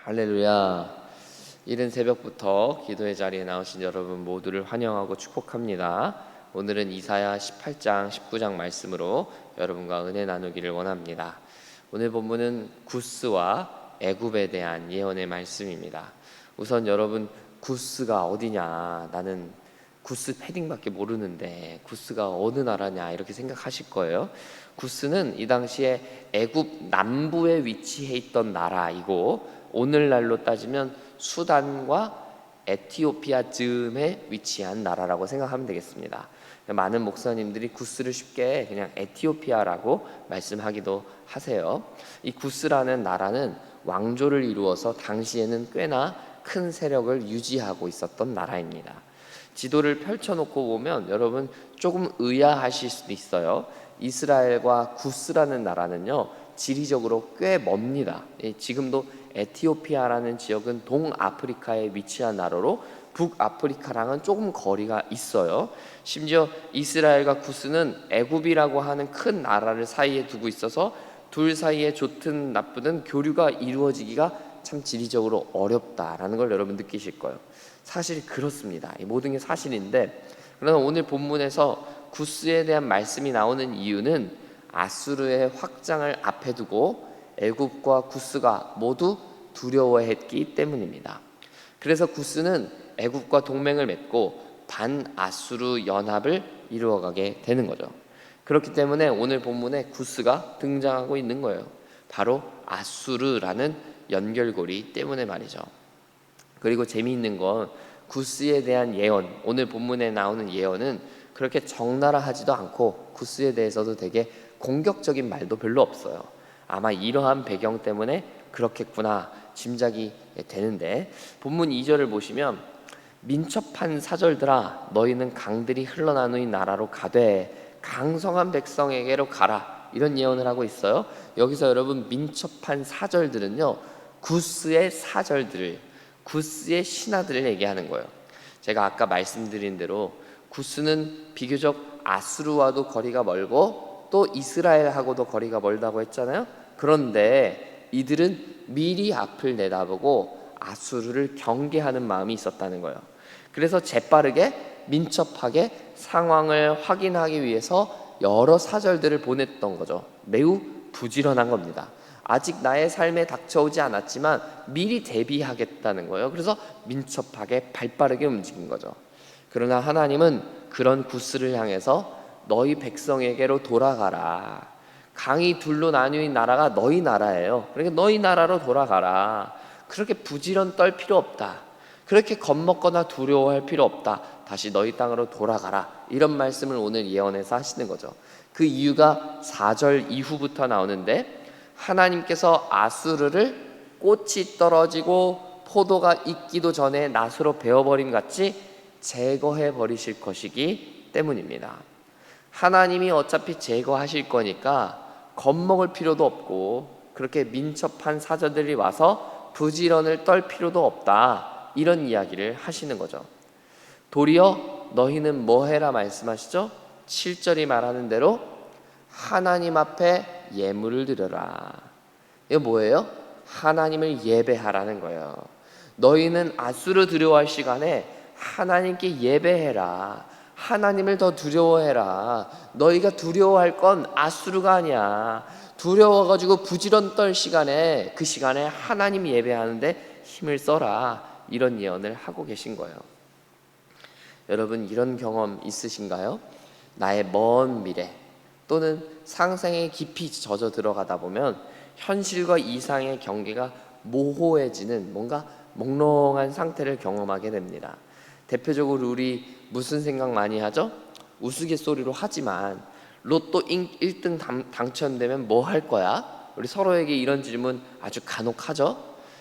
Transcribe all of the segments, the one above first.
할렐루야. 이른 새벽부터 기도의 자리에 나오신 여러분 모두를 환영하고 축복합니다. 오늘은 이사야 18장 19장 말씀으로 여러분과 은혜 나누기를 원합니다. 오늘 본문은 구스와 애굽에 대한 예언의 말씀입니다. 우선 여러분, 구스가 어디냐, 나는 구스 패딩밖에 모르는데 구스가 어느 나라냐 이렇게 생각하실 거예요. 구스는 이 당시에 애굽 남부에 위치해 있던 나라이고, 오늘날로 따지면 수단과 에티오피아 즈음에 위치한 나라라고 생각하면 되겠습니다. 많은 목사님들이 구스를 쉽게 그냥 에티오피아라고 말씀하기도 하세요. 이 구스라는 나라는 왕조를 이루어서 당시에는 꽤나 큰 세력을 유지하고 있었던 나라입니다. 지도를 펼쳐놓고 보면 여러분 조금 의아하실 수도 있어요. 이스라엘과 구스라는 나라는요, 지리적으로 꽤 멉니다. 지금도 에티오피아라는 지역은 동아프리카에 위치한 나라로 북아프리카랑은 조금 거리가 있어요. 심지어 이스라엘과 구스는 애굽이라고 하는 큰 나라를 사이에 두고 있어서 둘 사이에 좋든 나쁘든 교류가 이루어지기가 참 지리적으로 어렵다라는 걸 여러분 느끼실 거예요. 사실 그렇습니다. 이 모든 게 사실인데, 그러나 오늘 본문에서 구스에 대한 말씀이 나오는 이유는 아수르의 확장을 앞에 두고 애굽과 구스가 모두 두려워했기 때문입니다. 그래서 구스는 애굽과 동맹을 맺고 반아수르 연합을 이루어가게 되는 거죠. 그렇기 때문에 오늘 본문에 구스가 등장하고 있는 거예요. 바로 아수르라는 연결고리 때문에 말이죠. 그리고 재미있는 건 구스에 대한 예언, 오늘 본문에 나오는 예언은 그렇게 적나라하지도 않고 구스에 대해서도 되게 공격적인 말도 별로 없어요. 아마 이러한 배경 때문에 그렇겠구나 짐작이 되는데, 본문 2절을 보시면 민첩한 사절들아 너희는 강들이 흘러나누는 나라로 가되 강성한 백성에게로 가라, 이런 예언을 하고 있어요. 여기서 여러분 민첩한 사절들은요, 구스의 사절들을, 구스의 신하들을 얘기하는 거예요. 제가 아까 말씀드린 대로 구스는 비교적 아수르와도 거리가 멀고 또 이스라엘하고도 거리가 멀다고 했잖아요. 그런데 이들은 미리 앞을 내다보고 아수르를 경계하는 마음이 있었다는 거예요. 그래서 재빠르게 민첩하게 상황을 확인하기 위해서 여러 사절들을 보냈던 거죠. 매우 부지런한 겁니다. 아직 나의 삶에 닥쳐오지 않았지만 미리 대비하겠다는 거예요. 그래서 민첩하게 발빠르게 움직인 거죠. 그러나 하나님은 그런 구스를 향해서 너희 백성에게로 돌아가라, 강이 둘로 나뉘는 나라가 너희 나라예요. 그러니까 너희 나라로 돌아가라. 그렇게 부지런 떨 필요 없다. 그렇게 겁먹거나 두려워할 필요 없다. 다시 너희 땅으로 돌아가라. 이런 말씀을 오늘 예언해서 하시는 거죠. 그 이유가 4절 이후부터 나오는데, 하나님께서 아수르를 꽃이 떨어지고 포도가 익기도 전에 낫으로 베어버림 같이 제거해 버리실 것이기 때문입니다. 하나님이 어차피 제거하실 거니까 겁먹을 필요도 없고 그렇게 민첩한 사자들이 와서 부지런을 떨 필요도 없다, 이런 이야기를 하시는 거죠. 도리어 너희는 뭐 해라 말씀하시죠? 7절이 말하는 대로 하나님 앞에 예물을 드려라. 이거 뭐예요? 하나님을 예배하라는 거예요. 너희는 아수르 두려워할 시간에 하나님께 예배해라. 하나님을 더 두려워해라. 너희가 두려워할 건 아수르가 아니야. 두려워가지고 부지런 떨 시간에, 그 시간에 하나님 예배하는데 힘을 써라, 이런 예언을 하고 계신 거예요. 여러분, 이런 경험 있으신가요? 나의 먼 미래 또는 상상에 깊이 젖어 들어가다 보면 현실과 이상의 경계가 모호해지는, 뭔가 몽롱한 상태를 경험하게 됩니다. 대표적으로 우리 무슨 생각 많이 하죠? 우스갯소리로 하지만 로또 1등 당첨되면 뭐 할 거야? 우리 서로에게 이런 질문 아주 간혹 하죠?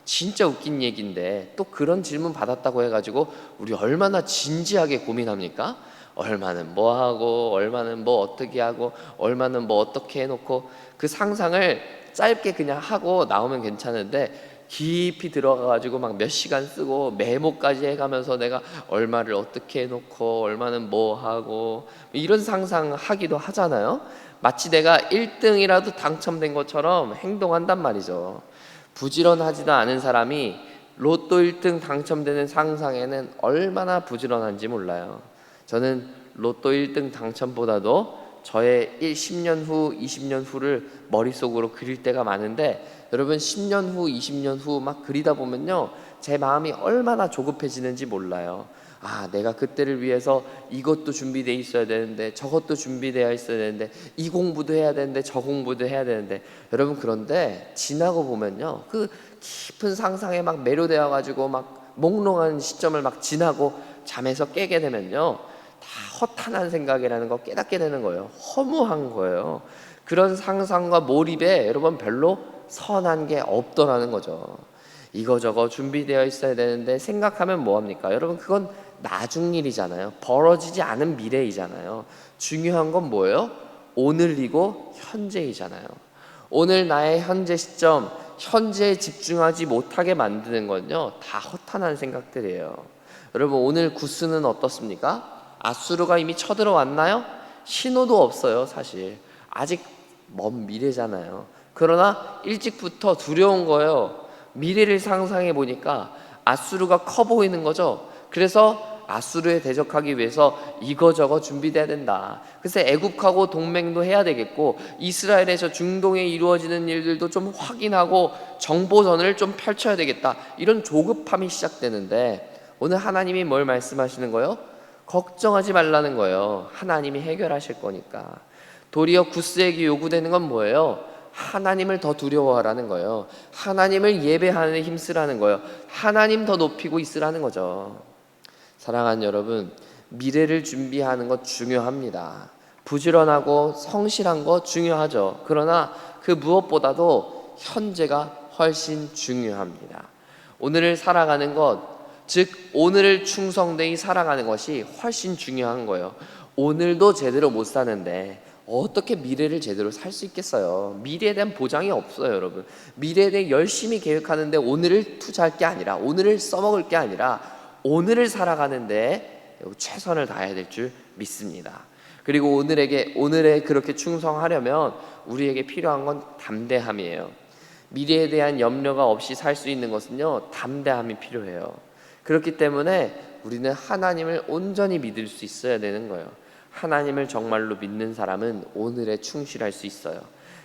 진짜 웃긴 얘기인데 또 그런 질문 받았다고 해가지고 우리 얼마나 진지하게 고민합니까? 얼마는 뭐 하고, 얼마는 뭐 어떻게 하고, 얼마는 뭐 어떻게 해놓고, 그 상상을 짧게 그냥 하고 나오면 괜찮은데 깊이 들어가가지고 막 몇 시간 쓰고 메모까지 해가면서 내가 얼마를 어떻게 해놓고 얼마는 뭐 하고, 이런 상상하기도 하잖아요. 마치 내가 1등이라도 당첨된 것처럼 행동한단 말이죠. 부지런하지도 않은 사람이 로또 1등 당첨되는 상상에는 얼마나 부지런한지 몰라요. 저는 로또 1등 당첨보다도 저의 10년 후, 20년 후를 머릿속으로 그릴 때가 많은데, 여러분 10년 후, 20년 후 막 그리다 보면요, 제 마음이 얼마나 조급해지는지 몰라요. 아, 내가 그때를 위해서 이것도 준비되어 있어야 되는데, 저것도 준비되어 있어야 되는데, 이 공부도 해야 되는데, 저 공부도 해야 되는데. 여러분, 그런데 지나고 보면요, 그 깊은 상상에 막 매료되어 가지고 막 몽롱한 시점을 막 지나고 잠에서 깨게 되면요, 다 허탄한 생각이라는 거 깨닫게 되는 거예요. 허무한 거예요. 그런 상상과 몰입에 여러분 별로 선한 게 없더라는 거죠. 이거저거 준비되어 있어야 되는데 생각하면 뭐합니까? 여러분, 그건 나중 일이잖아요. 벌어지지 않은 미래이잖아요. 중요한 건 뭐예요? 오늘이고 현재이잖아요. 오늘 나의 현재 시점, 현재에 집중하지 못하게 만드는 건요, 다 허탄한 생각들이에요. 여러분, 오늘 구스는 어떻습니까? 아수르가 이미 쳐들어왔나요? 신호도 없어요. 사실 아직 먼 미래잖아요. 그러나 일찍부터 두려운 거예요. 미래를 상상해 보니까 아수르가 커 보이는 거죠. 그래서 아수르에 대적하기 위해서 이거저거 준비돼야 된다. 그래서 애굽하고 동맹도 해야 되겠고, 이스라엘에서 중동에 이루어지는 일들도 좀 확인하고 정보전을 좀 펼쳐야 되겠다. 이런 조급함이 시작되는데, 오늘 하나님이 뭘 말씀하시는 거예요? 걱정하지 말라는 거예요. 하나님이 해결하실 거니까. 도리어 구스에게 요구되는 건 뭐예요? 하나님을 더 두려워하라는 거예요. 하나님을 예배하는 데 힘쓰라는 거예요. 하나님 더 높이고 있으라는 거죠. 사랑하는 여러분, 미래를 준비하는 것 중요합니다. 부지런하고 성실한 거 중요하죠. 그러나 그 무엇보다도 현재가 훨씬 중요합니다. 오늘을 살아가는 것, 즉 오늘을 충성되이 살아가는 것이 훨씬 중요한 거예요. 오늘도 제대로 못 사는데 어떻게 미래를 제대로 살 수 있겠어요? 미래에 대한 보장이 없어요, 여러분. 미래에 대해 열심히 계획하는데 오늘을 투자할 게 아니라, 오늘을 써먹을 게 아니라 오늘을 살아가는데 최선을 다해야 될 줄 믿습니다. 그리고 오늘에 그렇게 충성하려면 우리에게 필요한 건 담대함이에요. 미래에 대한 염려가 없이 살 수 있는 것은요, 담대함이 필요해요. 그렇기 때문에 우리는 하나님을 온전히 믿을 수 있어야 되는 거예요. 하나님을 정말로 믿는 사람은 오늘에 충실할 수 있어요.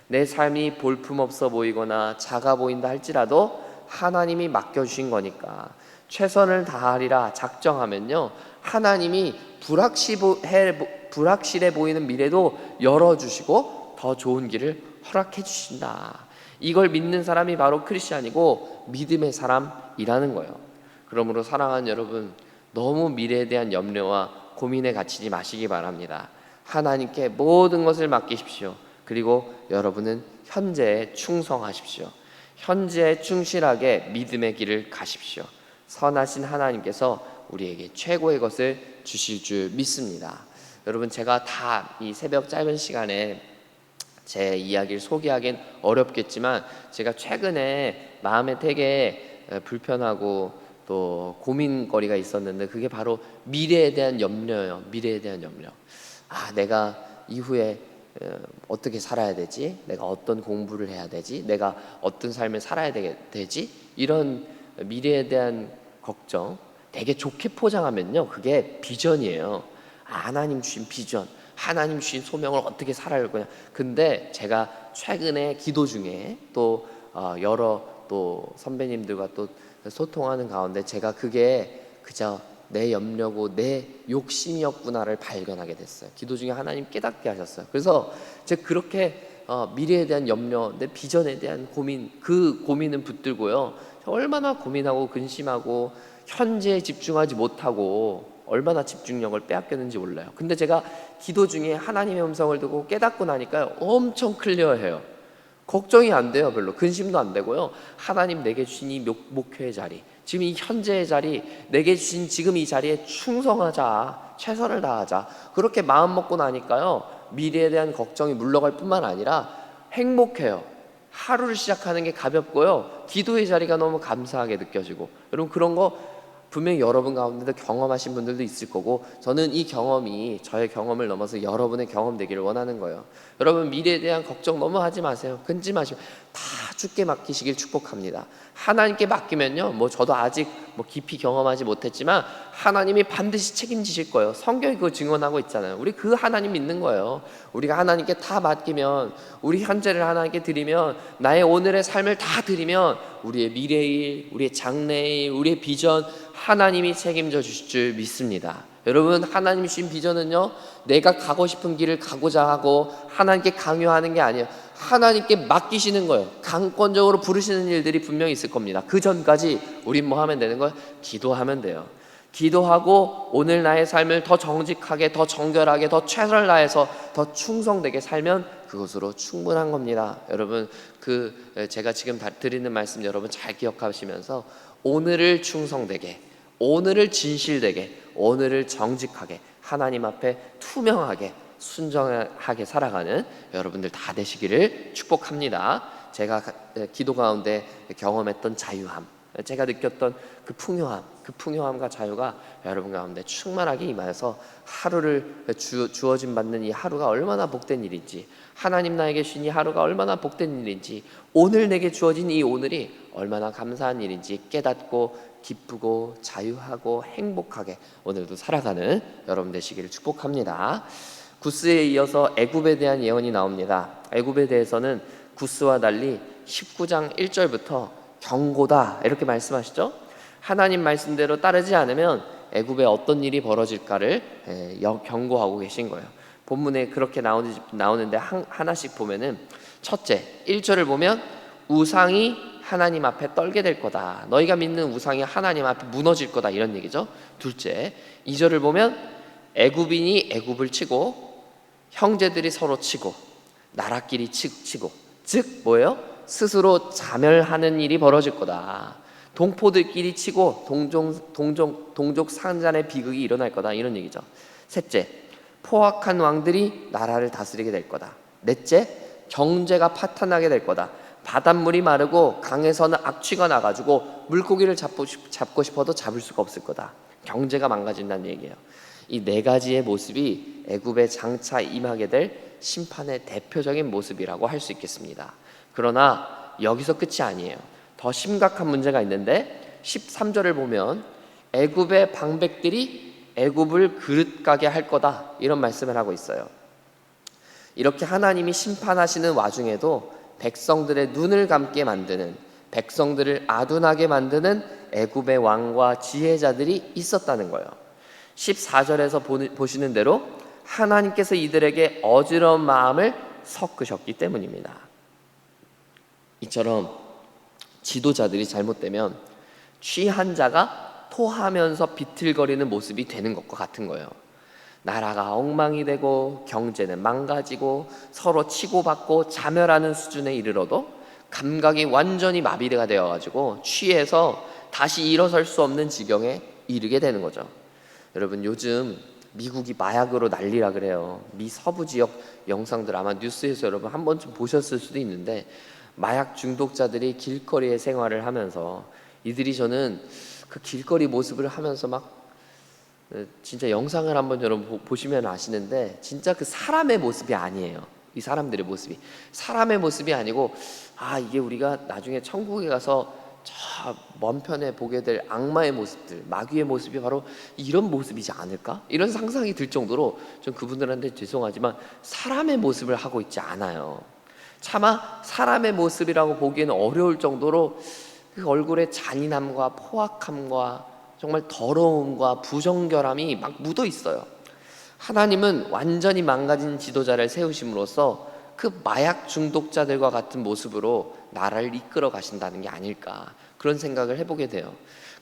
내 삶이 볼품없어 보이거나 작아 보인다 할지라도 하나님이 맡겨주신 거니까 최선을 다하리라 작정하면요, 하나님이 불확실해 보이는 미래도 열어주시고 더 좋은 길을 허락해 주신다. 이걸 믿는 사람이 바로 크리스찬이고 믿음의 사람이라는 거예요. 그러므로 사랑하는 여러분, 너무 미래에 대한 염려와 고민에 갇히지 마시기 바랍니다. 하나님께 모든 것을 맡기십시오. 그리고 여러분은 현재에 충성하십시오. 현재에 충실하게 믿음의 길을 가십시오. 선하신 하나님께서 우리에게 최고의 것을 주실 줄 믿습니다. 여러분, 제가 다 이 새벽 짧은 시간에 제 이야기를 소개하기는 어렵겠지만, 제가 최근에 마음에 되게 불편하고 또 고민거리가 있었는데, 그게 바로 미래에 대한 염려예요. 미래에 대한 염려. 아, 내가 이후에 어떻게 살아야 되지? 내가 어떤 공부를 해야 되지? 내가 어떤 삶을 살아야 되지? 이런 미래에 대한 걱정, 되게 좋게 포장하면요, 그게 비전이에요. 하나님 주신 비전, 하나님 주신 소명을 어떻게 살아갈 거냐. 근데 제가 최근에 기도 중에 또 여러 또 선배님들과 또 소통하는 가운데 제가 그게 그저 내 염려고 내 욕심이었구나를 발견하게 됐어요. 기도 중에 하나님 깨닫게 하셨어요. 그래서 제가 그렇게 미래에 대한 염려, 내 비전에 대한 고민, 그 고민은 붙들고요, 얼마나 고민하고 근심하고 현재에 집중하지 못하고 얼마나 집중력을 빼앗겼는지 몰라요. 근데 제가 기도 중에 하나님의 음성을 듣고 깨닫고 나니까요, 엄청 클리어해요. 걱정이 안 돼요. 별로 근심도 안 되고요. 하나님 내게 주신 이 목표의 자리, 지금 이 현재의 자리, 내게 주신 지금 이 자리에 충성하자, 최선을 다하자, 그렇게 마음 먹고 나니까요, 미래에 대한 걱정이 물러갈 뿐만 아니라 행복해요. 하루를 시작하는 게 가볍고요, 기도의 자리가 너무 감사하게 느껴지고. 여러분, 그런 거 분명히 여러분 가운데도 경험하신 분들도 있을 거고, 저는 이 경험이 저의 경험을 넘어서 여러분의 경험 되기를 원하는 거예요. 여러분, 미래에 대한 걱정 너무 하지 마세요. 근지 마시고 다 주께 맡기시길 축복합니다. 하나님께 맡기면요, 저도 아직 깊이 경험하지 못했지만 하나님이 반드시 책임지실 거예요. 성경이 그거 증언하고 있잖아요. 우리 그 하나님 믿는 거예요. 우리가 하나님께 다 맡기면, 우리 현재를 하나님께 드리면, 나의 오늘의 삶을 다 드리면 우리의 미래일, 우리의 장래일, 우리의 비전 하나님이 책임져 주실 줄 믿습니다. 여러분, 하나님이 주신 비전은요, 내가 가고 싶은 길을 가고자 하고 하나님께 강요하는 게 아니에요. 하나님께 맡기시는 거예요. 강권적으로 부르시는 일들이 분명히 있을 겁니다. 그 전까지 우린 뭐 하면 되는 거예요? 기도하면 돼요. 기도하고 오늘 나의 삶을 더 정직하게, 더 정결하게, 더 최선을 다해서 더 충성되게 살면 그것으로 충분한 겁니다. 여러분, 제가 지금 드리는 말씀 여러분 잘 기억하시면서 오늘을 충성되게, 오늘을 진실되게, 오늘을 정직하게, 하나님 앞에 투명하게, 순정하게 살아가는 여러분들 다 되시기를 축복합니다. 제가 기도 가운데 경험했던 자유함, 제가 느꼈던 그 풍요함과 자유가 여러분 가운데 충만하게 임하여서 하루를 주어진 받는 이 하루가 얼마나 복된 일인지, 하나님 나에게 주신 이 하루가 얼마나 복된 일인지, 오늘 내게 주어진 이 오늘이 얼마나 감사한 일인지 깨닫고 기쁘고 자유하고 행복하게 오늘도 살아가는 여러분 되시기를 축복합니다. 구스에 이어서 애굽에 대한 예언이 나옵니다. 애굽에 대해서는 구스와 달리 19장 1절부터 경고다 이렇게 말씀하시죠. 하나님 말씀대로 따르지 않으면 애굽에 어떤 일이 벌어질까를 경고하고 계신 거예요. 본문에 그렇게 나오는데 하나씩 보면은, 첫째 1절을 보면 우상이 하나님 앞에 떨게 될 거다. 너희가 믿는 우상이 하나님 앞에 무너질 거다, 이런 얘기죠. 둘째 2절을 보면 애굽인이 애굽을 치고 형제들이 서로 치고 나라끼리 치고, 즉 뭐예요? 스스로 자멸하는 일이 벌어질 거다. 동포들끼리 치고 동족 상잔의 비극이 일어날 거다, 이런 얘기죠. 셋째, 포악한 왕들이 나라를 다스리게 될 거다. 넷째, 경제가 파탄나게 될 거다. 바닷물이 마르고 강에서는 악취가 나가지고 물고기를 잡고 싶어도 잡을 수가 없을 거다. 경제가 망가진다는 얘기예요. 이 네 가지의 모습이 애굽에 장차 임하게 될 심판의 대표적인 모습이라고 할 수 있겠습니다. 그러나 여기서 끝이 아니에요. 더 심각한 문제가 있는데 13절을 보면 애굽의 방백들이 애굽을 그릇가게 할 거다, 이런 말씀을 하고 있어요. 이렇게 하나님이 심판하시는 와중에도 백성들의 눈을 감게 만드는, 백성들을 아둔하게 만드는 애굽의 왕과 지혜자들이 있었다는 거예요. 14절에서 보시는 대로 하나님께서 이들에게 어지러운 마음을 섞으셨기 때문입니다. 이처럼 지도자들이 잘못되면 취한 자가 토하면서 비틀거리는 모습이 되는 것과 같은 거예요. 나라가 엉망이 되고 경제는 망가지고 서로 치고받고 자멸하는 수준에 이르러도 감각이 완전히 마비가 되어가지고 취해서 다시 일어설 수 없는 지경에 이르게 되는 거죠. 여러분, 요즘 미국이 마약으로 난리라 그래요. 미 서부 지역 영상들 아마 뉴스에서 여러분 한 번쯤 보셨을 수도 있는데, 마약 중독자들이 길거리에 생활을 하면서 이들이, 저는 그 길거리 모습을 하면서 막 진짜 영상을 한번 여러분 보시면 아시는데, 진짜 그 사람의 모습이 아니에요. 이 사람들의 모습이 사람의 모습이 아니고, 이게 우리가 나중에 천국에 가서 저 먼 편에 보게 될 악마의 모습들, 마귀의 모습이 바로 이런 모습이지 않을까? 이런 상상이 들 정도로 좀 그분들한테 죄송하지만 사람의 모습을 하고 있지 않아요. 차마 사람의 모습이라고 보기에는 어려울 정도로 그 얼굴에 잔인함과 포악함과 정말 더러움과 부정결함이 막 묻어 있어요. 하나님은 완전히 망가진 지도자를 세우심으로써 그 마약 중독자들과 같은 모습으로 나라를 이끌어 가신다는 게 아닐까, 그런 생각을 해보게 돼요.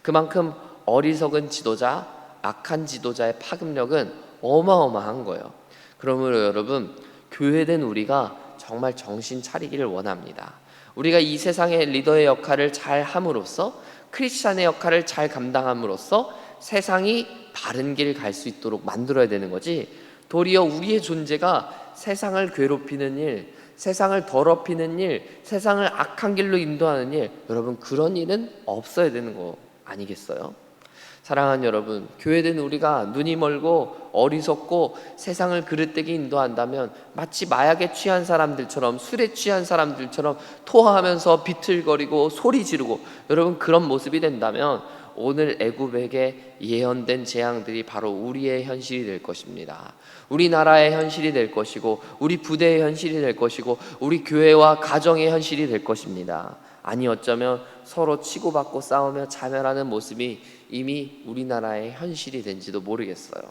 그만큼 어리석은 지도자, 악한 지도자의 파급력은 어마어마한 거예요. 그러므로 여러분, 교회된 우리가 정말 정신 차리기를 원합니다. 우리가 이 세상의 리더의 역할을 잘 함으로써, 크리스찬의 역할을 잘 감당함으로써 세상이 바른 길 갈 수 있도록 만들어야 되는 거지, 도리어 우리의 존재가 세상을 괴롭히는 일, 세상을 더럽히는 일, 세상을 악한 길로 인도하는 일, 여러분 그런 일은 없어야 되는 거 아니겠어요? 사랑하는 여러분, 교회된 우리가 눈이 멀고 어리석고 세상을 그릇되게 인도한다면 마치 마약에 취한 사람들처럼, 술에 취한 사람들처럼 토하면서 비틀거리고 소리 지르고, 여러분 그런 모습이 된다면 오늘 애굽에게 예언된 재앙들이 바로 우리의 현실이 될 것입니다. 우리나라의 현실이 될 것이고, 우리 부대의 현실이 될 것이고, 우리 교회와 가정의 현실이 될 것입니다. 아니 어쩌면 서로 치고받고 싸우며 자멸하는 모습이 이미 우리나라의 현실이 된지도 모르겠어요.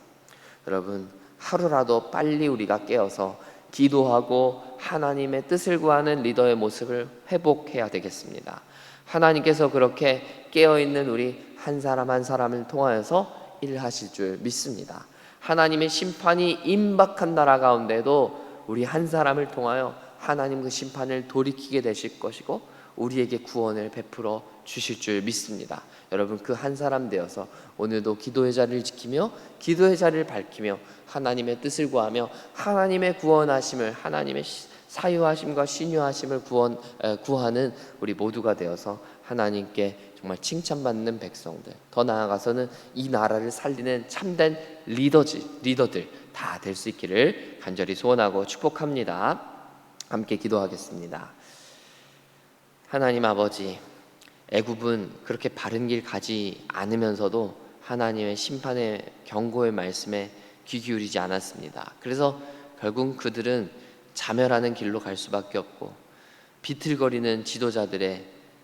여러분, 하루라도 빨리 우리가 깨어서 기도하고 하나님의 뜻을 구하는 리더의 모습을 회복해야 되겠습니다. 하나님께서 그렇게 깨어있는 우리 한 사람 한 사람을 통하여서 일하실 줄 믿습니다. 하나님의 심판이 임박한 나라 가운데도 우리 한 사람을 통하여 하나님 그 심판을 돌이키게 되실 것이고 우리에게 구원을 베풀어 주실 줄 믿습니다. 여러분, 그 한 사람 되어서 오늘도 기도의 자리를 지키며 기도의 자리를 밝히며 하나님의 뜻을 구하며 하나님의 구원하심을, 하나님의 사유하심과 신유하심을 구하는 우리 모두가 되어서 하나님께 정말 칭찬받는 백성들, 더 나아가서는 이 나라를 살리는 참된 리더들 다 될 수 있기를 간절히 소원하고 축복합니다. 함께 기도하겠습니다. 하나님 아버지, 애굽은 그렇게 바른 길 가지 않으면서도 하나님의 심판의 경고의 말씀에 귀 기울이지 않았습니다. 그래서 결국 그들은 자멸하는 길로 갈 수밖에 없고 비틀거리는 지도자들의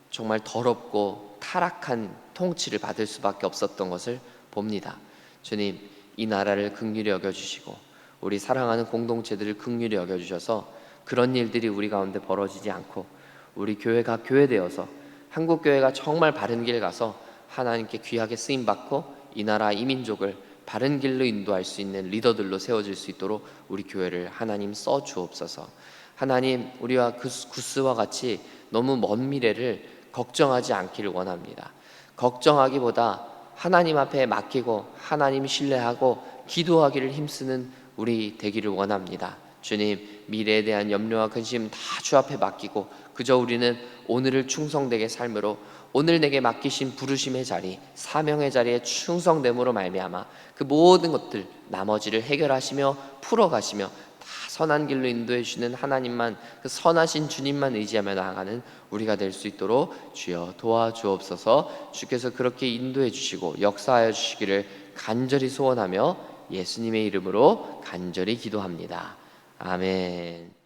정말 더럽고 타락한 통치를 받을 수밖에 없었던 것을 봅니다. 주님, 이 나라를 긍휼히 여겨주시고 우리 사랑하는 공동체들을 긍휼히 여겨주셔서 그런 일들이 우리 가운데 벌어지지 않고 우리 교회가 교회되어서 한국교회가 정말 바른 길 가서 하나님께 귀하게 쓰임받고 이 나라 이 민족을 바른 길로 인도할 수 있는 리더들로 세워질 수 있도록 우리 교회를 하나님 써주옵소서. 하나님, 우리와 구스와 같이 너무 먼 미래를 걱정하지 않기를 원합니다. 걱정하기보다 하나님 앞에 맡기고 하나님 신뢰하고 기도하기를 힘쓰는 우리 되기를 원합니다. 주님, 미래에 대한 염려와 근심 다 주 앞에 맡기고 그저 우리는 오늘을 충성되게 삶으로 오늘 내게 맡기신 부르심의 자리, 사명의 자리에 충성됨으로 말미암아 그 모든 것들 나머지를 해결하시며 풀어가시며 다 선한 길로 인도해 주시는 하나님만, 그 선하신 주님만 의지하며 나아가는 우리가 될 수 있도록 주여 도와주옵소서. 주께서 그렇게 인도해 주시고 역사하여 주시기를 간절히 소원하며 예수님의 이름으로 간절히 기도합니다. 아멘.